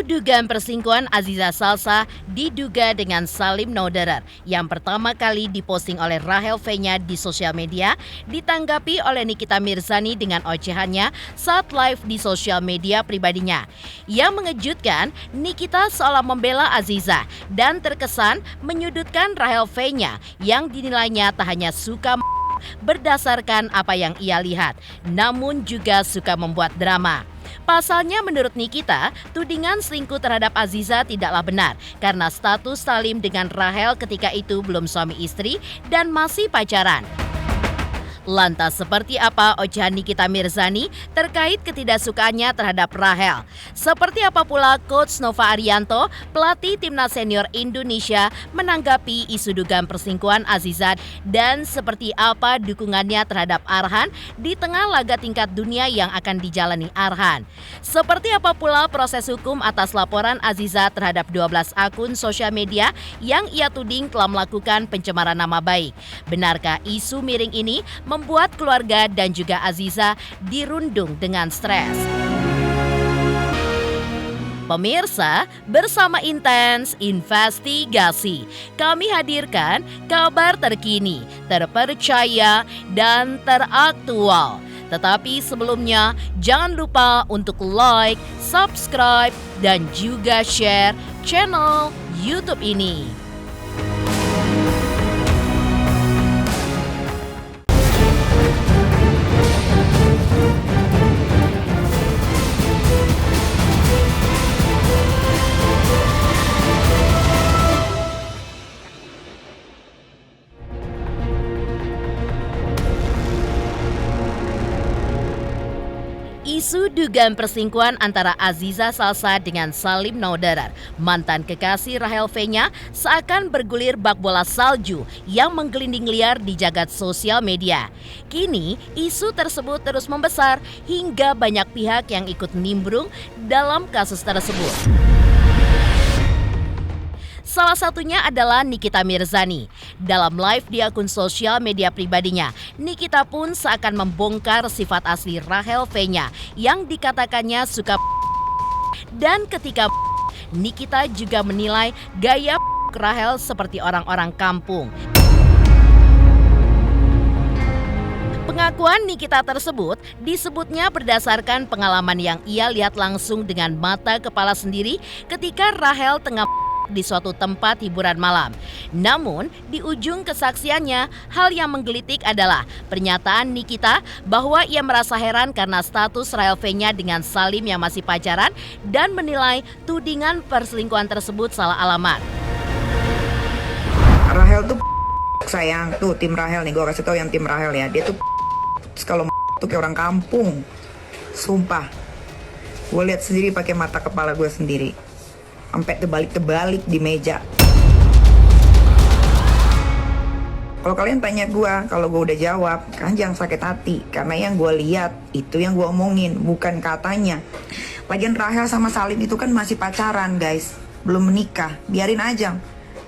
dugaan perselingkuhan Aziza Salsa diduga dengan Salim Nauderer yang pertama kali diposting oleh Rahel V-nya di sosial media ditanggapi oleh Nikita Mirzani dengan ocehannya saat live di sosial media pribadinya. Yang mengejutkan, Nikita seolah membela Aziza dan terkesan menyudutkan Rahel V-nya yang dinilainya tak hanya suka berdasarkan apa yang ia lihat, namun juga suka membuat drama. Pasalnya menurut Nikita, tudingan selingkuh terhadap Aziza tidaklah benar karena status Salim dengan Rahel ketika itu belum suami istri dan masih pacaran. Lantas seperti apa ocehan Nikita Mirzani terkait ketidaksukaannya terhadap Rahel? Seperti apa pula Coach Nova Arianto, pelatih timnas senior Indonesia menanggapi isu dugaan perselingkuhan Aziza dan seperti apa dukungannya terhadap Arhan di tengah laga tingkat dunia yang akan dijalani Arhan? Seperti apa pula proses hukum atas laporan Aziza terhadap 12 akun sosial media yang ia tuding telah melakukan pencemaran nama baik? Benarkah isu miring ini membuat keluarga dan juga Aziza dirundung dengan stres? Pemirsa, bersama Intens Investigasi, kami hadirkan kabar terkini, terpercaya, dan teraktual. Tetapi sebelumnya, jangan lupa untuk like, subscribe, dan juga share channel YouTube ini. Isu dugaan perselingkuhan antara Aziza Salsa dengan Salim Nauderer, mantan kekasih Rahel V-nya, seakan bergulir bak bola salju yang menggelinding liar di jagat sosial media. Kini, isu tersebut terus membesar hingga banyak pihak yang ikut nimbrung dalam kasus tersebut. Salah satunya adalah Nikita Mirzani. Dalam live di akun sosial media pribadinya, Nikita pun seakan membongkar sifat asli Rahel V-nya yang dikatakannya suka dan ketika Nikita juga menilai gaya Rahel seperti orang-orang kampung. Pengakuan Nikita tersebut disebutnya berdasarkan pengalaman yang ia lihat langsung dengan mata kepala sendiri ketika Rahel tengah di suatu tempat hiburan malam. Namun, di ujung kesaksiannya, hal yang menggelitik adalah pernyataan Nikita bahwa ia merasa heran karena status Rahel V-nya dengan Salim yang masih pacaran dan menilai tudingan perselingkuhan tersebut salah alamat. Rahel tuh sayang, tuh tim Rahel nih, gue kasih tau yang tim Rahel ya. Dia tuh kalau tuh kayak orang kampung. Sumpah. Gue lihat sendiri pakai mata kepala gue sendiri. Sampai terbalik-terbalik di meja. Kalau kalian tanya gue, kalau gue udah jawab, kan jangan sakit hati. Karena yang gue lihat, itu yang gue omongin, bukan katanya. Lagian Rahel sama Salim itu kan masih pacaran guys, belum menikah. Biarin aja,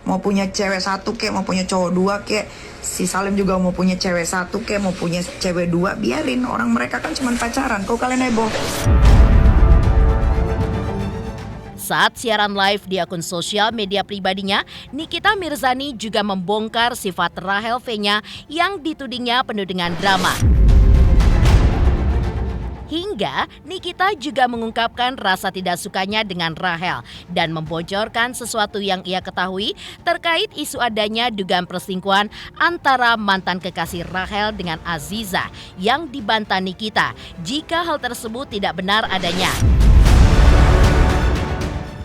mau punya cewek satu kek, mau punya cowok dua kek. Si Salim juga mau punya cewek satu kek, mau punya cewek dua. Biarin, orang mereka kan cuma pacaran. Kok kalian heboh? Saat siaran live di akun sosial media pribadinya, Nikita Mirzani juga membongkar sifat Rahel V-nya yang ditudingnya penuh dengan drama. Hingga Nikita juga mengungkapkan rasa tidak sukanya dengan Rahel dan membocorkan sesuatu yang ia ketahui terkait isu adanya dugaan perselingkuhan antara mantan kekasih Rahel dengan Aziza yang dibantah Nikita jika hal tersebut tidak benar adanya.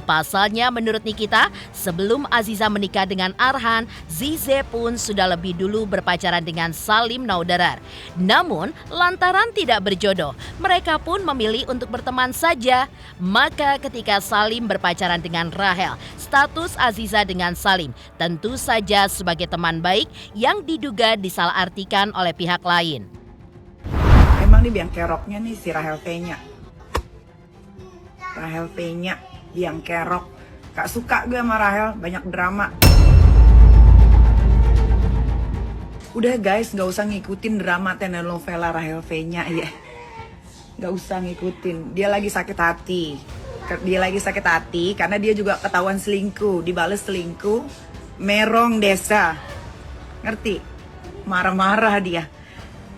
Pasalnya menurut Nikita, sebelum Aziza menikah dengan Arhan, Zize pun sudah lebih dulu berpacaran dengan Salim Nauderer. Namun, lantaran tidak berjodoh, mereka pun memilih untuk berteman saja. Maka ketika Salim berpacaran dengan Rahel, status Aziza dengan Salim tentu saja sebagai teman baik yang diduga disalahartikan oleh pihak lain. Emang nih biang keroknya nih si Rahel V-nya. Rahel V-nya yang kerok. Gak suka gue sama Rahel, banyak drama. Udah guys, gak usah ngikutin drama telenovela Rahel V-nya ya. Gak usah ngikutin, dia lagi sakit hati. Dia lagi sakit hati karena dia juga ketahuan selingkuh, dibales selingkuh, merong desa. Ngerti? Marah-marah dia.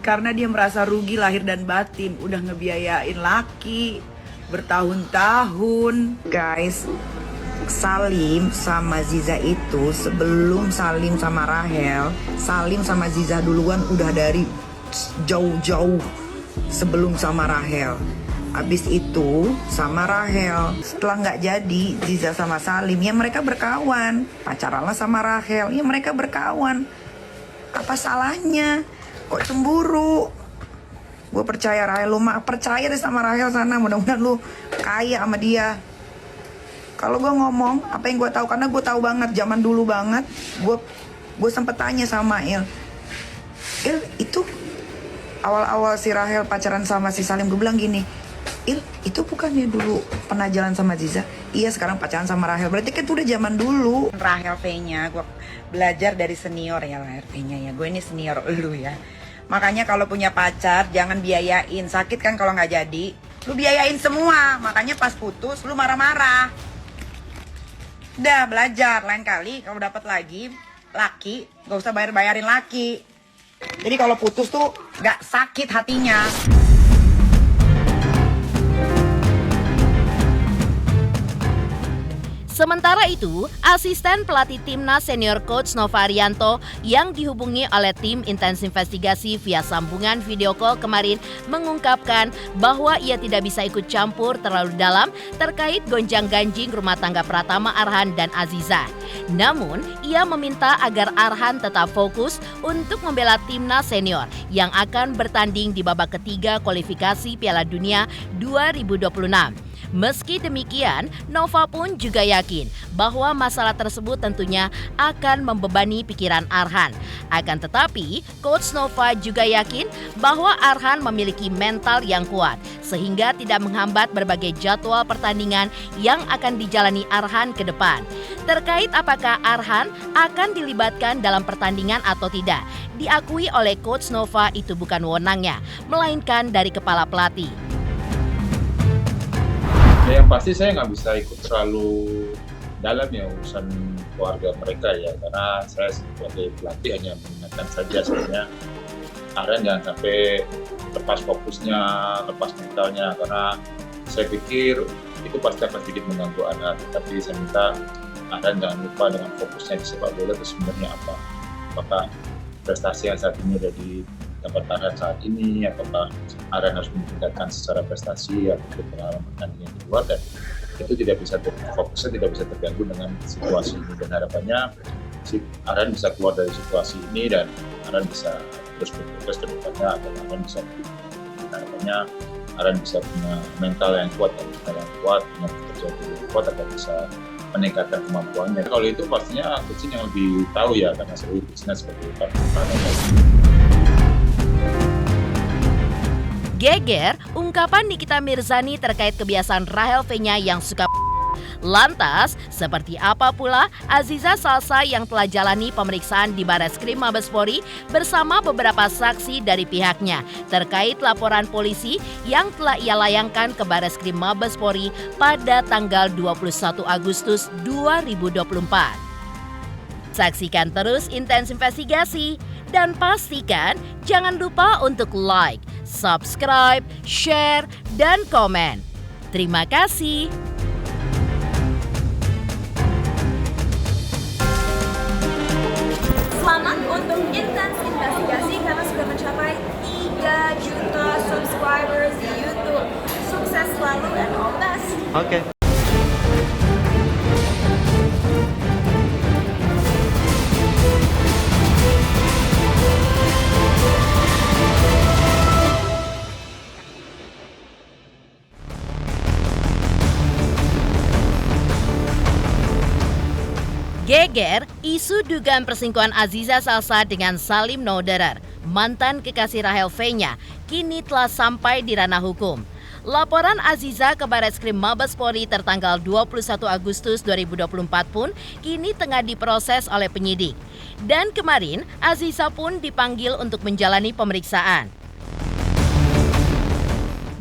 Karena dia merasa rugi lahir dan batin, udah ngebiayain laki bertahun-tahun. Guys, Salim sama Ziza itu sebelum Salim sama Rahel, Salim sama Ziza duluan udah dari jauh-jauh sebelum sama Rahel. Habis itu sama Rahel, setelah nggak jadi Ziza sama Salim, ya mereka berkawan. Pacaranlah sama Rahel, ya mereka berkawan. Apa salahnya? Kok cemburu? Gue percaya Rahel, lu mah percaya deh sama Rahel sana. Mudah-mudahan lu kaya sama dia. Kalau gue ngomong apa yang gue tahu, karena gue tahu banget zaman dulu banget. Gue sempet tanya sama Il, itu awal-awal si Rahel pacaran sama si Salim, gue bilang gini, Il, itu bukannya dulu pernah jalan sama Ziza? Iya, sekarang pacaran sama Rahel. Berarti kan itu udah zaman dulu. Rahel V-nya, gue belajar dari senior ya, Rahel V-nya ya. Gue ini senior lu ya. Makanya kalau punya pacar jangan biayain. Sakit kan kalau nggak jadi. Lu biayain semua. Makanya pas putus lu marah-marah. Udah belajar. Lain kali kalau dapat lagi laki, gak usah bayarin laki. Jadi kalau putus tuh gak sakit hatinya. Sementara itu, asisten pelatih timnas senior coach Nova Arianto yang dihubungi oleh tim intens investigasi via sambungan video call kemarin mengungkapkan bahwa ia tidak bisa ikut campur terlalu dalam terkait gonjang-ganjing rumah tangga Pratama Arhan dan Aziza. Namun, ia meminta agar Arhan tetap fokus untuk membela timnas senior yang akan bertanding di babak ketiga kualifikasi Piala Dunia 2026. Meski demikian, Nova pun juga yakin bahwa masalah tersebut tentunya akan membebani pikiran Arhan. Akan tetapi, Coach Nova juga yakin bahwa Arhan memiliki mental yang kuat sehingga tidak menghambat berbagai jadwal pertandingan yang akan dijalani Arhan ke depan. Terkait apakah Arhan akan dilibatkan dalam pertandingan atau tidak, diakui oleh Coach Nova itu bukan wewenangnya, melainkan dari kepala pelatih. Ya, yang pasti saya nggak bisa ikut terlalu dalam ya urusan keluarga mereka ya, karena saya sebagai pelatih hanya mengingatkan saja sebenarnya Arhan jangan sampai lepas fokusnya, lepas mentalnya, karena saya pikir itu pasti akan sedikit mengganggu Arhan. Tapi saya minta Arhan jangan lupa dengan fokusnya di sepak bola itu sebenarnya apa. Apakah prestasi yang saat ini ada di tempat Arhan saat ini, apakah Arhan harus meningkatkan secara prestasi atau pengalaman pertandingan di luar, dan itu tidak bisa fokusnya tidak bisa terganggu dengan situasi ini, dan harapannya si Arhan bisa keluar dari situasi ini dan Arhan bisa terus berprogres ke depannya, atau Arhan bisa punya mental yang kuat, punya pekerjaan yang kuat agar bisa meningkatkan kemampuannya. Kalau itu pastinya coach yang lebih tahu ya, karena saya coachnya seperti itu. Geger ungkapan Nikita Mirzani terkait kebiasaan Rahel V-nya yang suka. Lantas, seperti apa pula Aziza Salsa yang telah jalani pemeriksaan di Bareskrim Mabespori bersama beberapa saksi dari pihaknya terkait laporan polisi yang telah ia layangkan ke Bareskrim Mabespori pada tanggal 21 Agustus 2024. Saksikan terus Intens Investigasi dan pastikan jangan lupa untuk like, subscribe, share, dan komen. Terima kasih. Selamat untuk Intens Investigasi karena sudah mencapai 3 juta subscribers di YouTube. Sukses selalu and all the best. Oke. Geger isu dugaan perselingkuhan Aziza Salsa dengan Salim Nouderer, mantan kekasih Rahel V-nya, kini telah sampai di ranah hukum. Laporan Aziza ke Bareskrim Mabespori tertanggal 21 Agustus 2024 pun kini tengah diproses oleh penyidik. Dan kemarin Aziza pun dipanggil untuk menjalani pemeriksaan.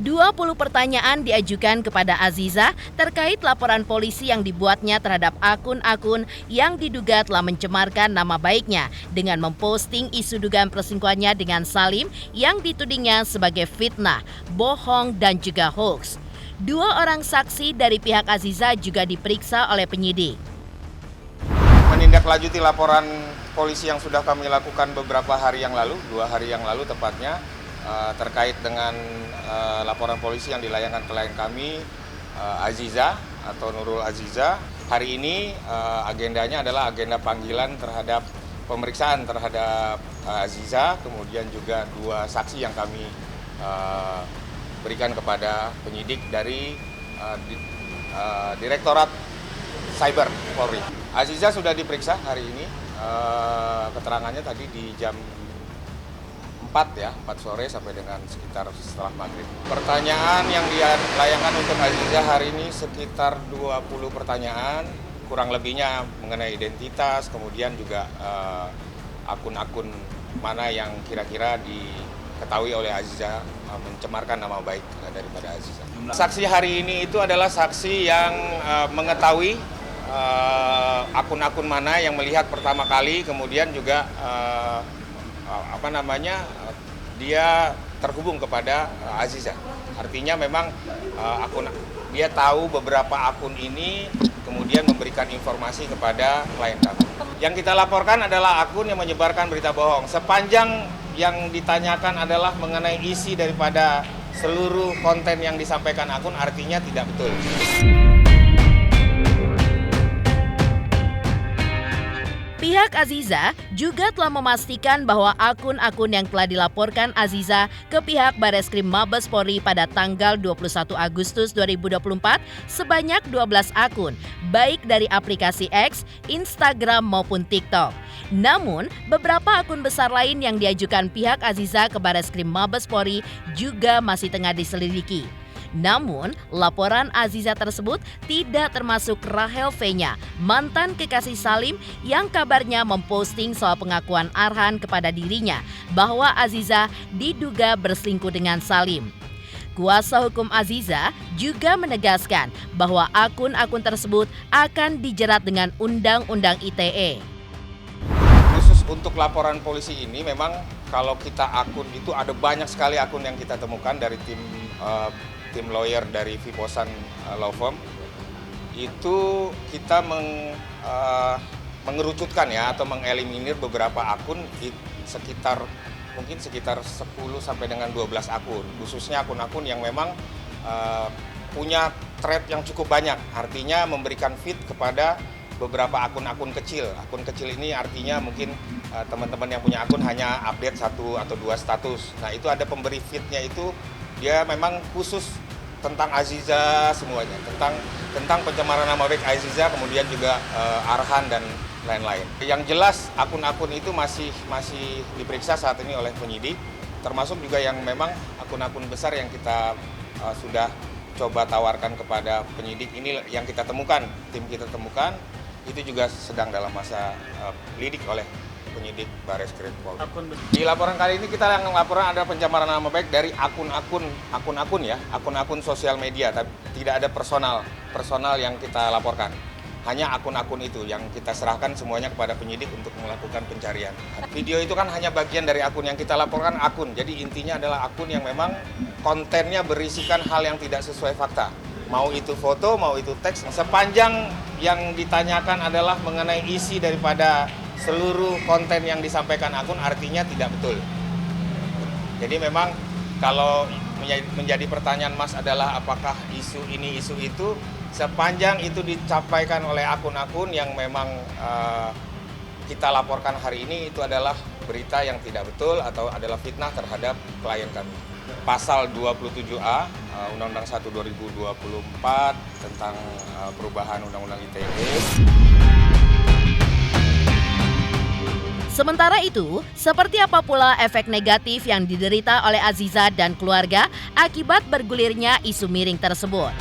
2 20 pertanyaan diajukan kepada Aziza terkait laporan polisi yang dibuatnya terhadap akun-akun yang diduga telah mencemarkan nama baiknya dengan memposting isu dugaan perselingkuhannya dengan Salim yang ditudingnya sebagai fitnah, bohong, dan juga hoax. 2 orang saksi dari pihak Aziza juga diperiksa oleh penyidik. Menindaklanjuti laporan polisi yang sudah kami lakukan beberapa hari yang lalu, 2 hari yang lalu tepatnya, terkait dengan laporan polisi yang dilayangkan klien kami, Aziza atau Nurul Aziza. Hari ini agendanya adalah agenda panggilan terhadap pemeriksaan terhadap Aziza, kemudian juga 2 saksi yang kami berikan kepada penyidik dari Direktorat Cyber Polri. Aziza sudah diperiksa hari ini, keterangannya tadi di jam 4 sore sampai dengan sekitar setelah maghrib. Pertanyaan yang dilayangkan untuk Aziza hari ini sekitar 20 pertanyaan, kurang lebihnya mengenai identitas, kemudian juga akun-akun mana yang kira-kira diketahui oleh Aziza mencemarkan nama baik daripada Aziza. Saksi hari ini itu adalah saksi yang mengetahui akun-akun mana yang melihat pertama kali, kemudian juga dia terhubung kepada Aziza. Artinya memang dia tahu beberapa akun ini, kemudian memberikan informasi kepada klien kami. Yang kita laporkan adalah akun yang menyebarkan berita bohong. Sepanjang yang ditanyakan adalah mengenai isi daripada seluruh konten yang disampaikan akun, artinya tidak betul. Pihak Aziza juga telah memastikan bahwa akun-akun yang telah dilaporkan Aziza ke pihak Bareskrim Mabes Polri pada tanggal 21 Agustus 2024 sebanyak 12 akun, baik dari aplikasi X, Instagram maupun TikTok. Namun, beberapa akun besar lain yang diajukan pihak Aziza ke Bareskrim Mabes Polri juga masih tengah diselidiki. Namun, laporan Aziza tersebut tidak termasuk Rahel V-nya, mantan kekasih Salim yang kabarnya memposting soal pengakuan Arhan kepada dirinya bahwa Aziza diduga berselingkuh dengan Salim. Kuasa hukum Aziza juga menegaskan bahwa akun-akun tersebut akan dijerat dengan Undang-Undang ITE. Khusus untuk laporan polisi ini memang kalau kita akun itu ada banyak sekali akun yang kita temukan dari tim lawyer dari Viposan Law Firm. Itu kita mengerucutkan atau mengeliminir beberapa akun sekitar 10 sampai dengan 12 akun, khususnya akun-akun yang memang punya thread yang cukup banyak, artinya memberikan feed kepada beberapa akun-akun kecil. Akun kecil ini artinya mungkin teman-teman yang punya akun hanya update 1 atau 2 status. Nah, itu ada pemberi feednya, itu dia memang khusus tentang Aziza semuanya, tentang pencemaran nama baik Aziza, kemudian juga Arhan dan lain-lain. Yang jelas akun-akun itu masih diperiksa saat ini oleh penyidik, termasuk juga yang memang akun-akun besar yang kita sudah coba tawarkan kepada penyidik ini yang kita temukan, tim kita temukan, itu juga sedang dalam masa lidik oleh penyidik Bareskrim Polri. Di laporan kali ini kita yang laporan ada pencemaran nama baik dari akun-akun sosial media, tapi tidak ada personal yang kita laporkan. Hanya akun-akun itu yang kita serahkan semuanya kepada penyidik untuk melakukan pencarian. Video itu kan hanya bagian dari akun yang kita laporkan akun. Jadi intinya adalah akun yang memang kontennya berisikan hal yang tidak sesuai fakta. Mau itu foto, mau itu teks, sepanjang yang ditanyakan adalah mengenai isi daripada seluruh konten yang disampaikan akun, artinya tidak betul. Jadi memang kalau menjadi pertanyaan Mas adalah apakah isu ini, isu itu, sepanjang itu disampaikan oleh akun-akun yang memang kita laporkan hari ini, itu adalah berita yang tidak betul atau adalah fitnah terhadap klien kami. Pasal 27A Undang-Undang 1 2024 tentang perubahan Undang-Undang ITE. Sementara itu, seperti apa pula efek negatif yang diderita oleh Aziza dan keluarga akibat bergulirnya isu miring tersebut?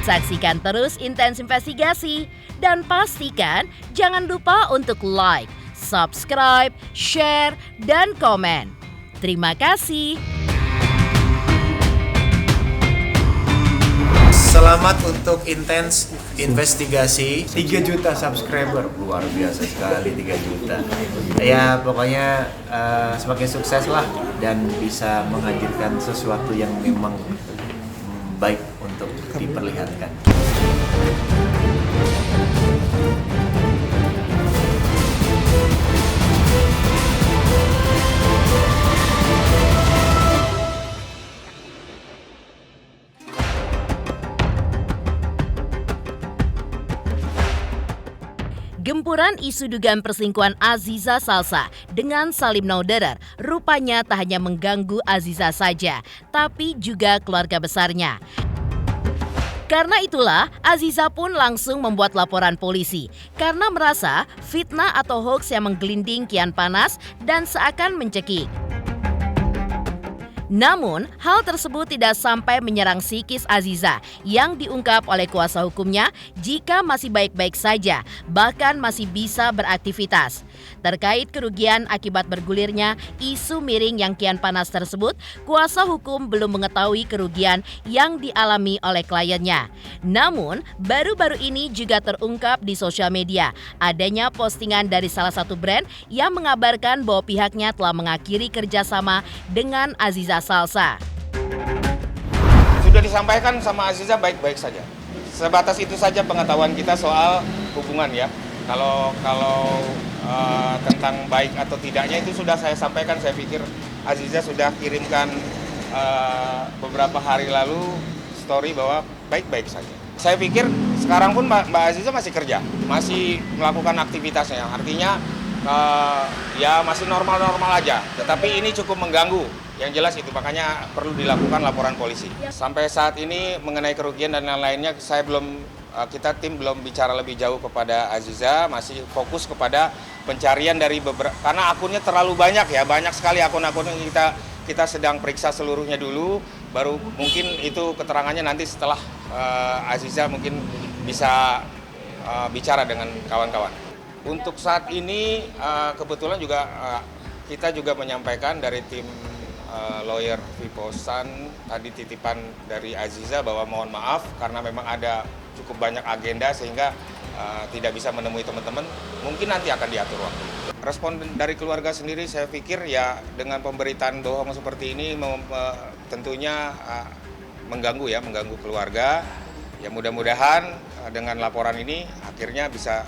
Saksikan terus Intens Investigasi dan pastikan jangan lupa untuk like, subscribe, share, dan komen. Terima kasih. Selamat untuk Intens Investigasi 3 juta subscriber, luar biasa sekali 3 juta. Ya pokoknya semakin sukses lah dan bisa menghadirkan sesuatu yang memang baik untuk diperlihatkan. Gempuran isu dugaan perselingkuhan Aziza Salsa dengan Salim Nauderer rupanya tak hanya mengganggu Aziza saja, tapi juga keluarga besarnya. Karena itulah, Aziza pun langsung membuat laporan polisi karena merasa fitnah atau hoaks yang menggelinding kian panas dan seakan mencekik. Namun, hal tersebut tidak sampai menyerang psikis Aziza yang diungkap oleh kuasa hukumnya jika masih baik-baik saja, bahkan masih bisa beraktivitas. Terkait kerugian akibat bergulirnya isu miring yang kian panas tersebut, kuasa hukum belum mengetahui kerugian yang dialami oleh kliennya. Namun, baru-baru ini juga terungkap di sosial media adanya postingan dari salah satu brand yang mengabarkan bahwa pihaknya telah mengakhiri kerjasama dengan Aziza Salsa. Sudah disampaikan sama Aziza baik-baik saja. Sebatas itu saja pengetahuan kita soal hubungan ya. Kalau tentang baik atau tidaknya itu sudah saya sampaikan. Saya pikir Aziza sudah kirimkan beberapa hari lalu story bahwa baik-baik saja. Saya pikir sekarang pun Mbak Aziza masih kerja, masih melakukan aktivitasnya. Artinya ya masih normal-normal aja. Tetapi ini cukup mengganggu. Yang jelas itu, makanya perlu dilakukan laporan polisi. Sampai saat ini mengenai kerugian dan lain-lainnya, kita tim belum bicara lebih jauh kepada Aziza, masih fokus kepada pencarian dari beberapa, karena akunnya terlalu banyak ya, banyak sekali akun-akun yang kita sedang periksa seluruhnya dulu, baru mungkin itu keterangannya nanti setelah Aziza mungkin bisa bicara dengan kawan-kawan. Untuk saat ini kebetulan juga kita juga menyampaikan dari tim lawyer Viposan tadi titipan dari Aziza bahwa mohon maaf karena memang ada cukup banyak agenda sehingga tidak bisa menemui teman-teman, mungkin nanti akan diatur waktu. Respon dari keluarga sendiri saya pikir ya dengan pemberitaan bohong seperti ini tentunya mengganggu keluarga. Ya mudah-mudahan dengan laporan ini akhirnya bisa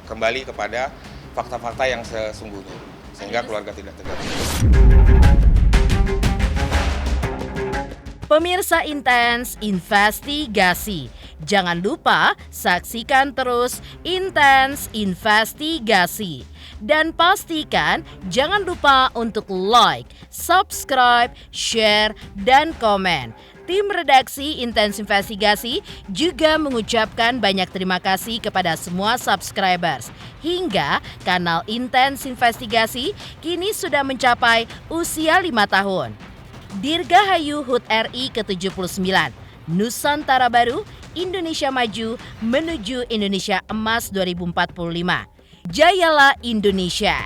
kembali kepada fakta-fakta yang sesungguhnya sehingga keluarga tidak tegar. Pemirsa Intens Investigasi, jangan lupa saksikan terus Intens Investigasi. Dan pastikan jangan lupa untuk like, subscribe, share, dan komen. Tim redaksi Intens Investigasi juga mengucapkan banyak terima kasih kepada semua subscribers. Hingga kanal Intens Investigasi kini sudah mencapai usia 5 tahun. Dirgahayu HUT RI ke-79, Nusantara Baru, Indonesia Maju menuju Indonesia Emas 2045. Jayalah Indonesia!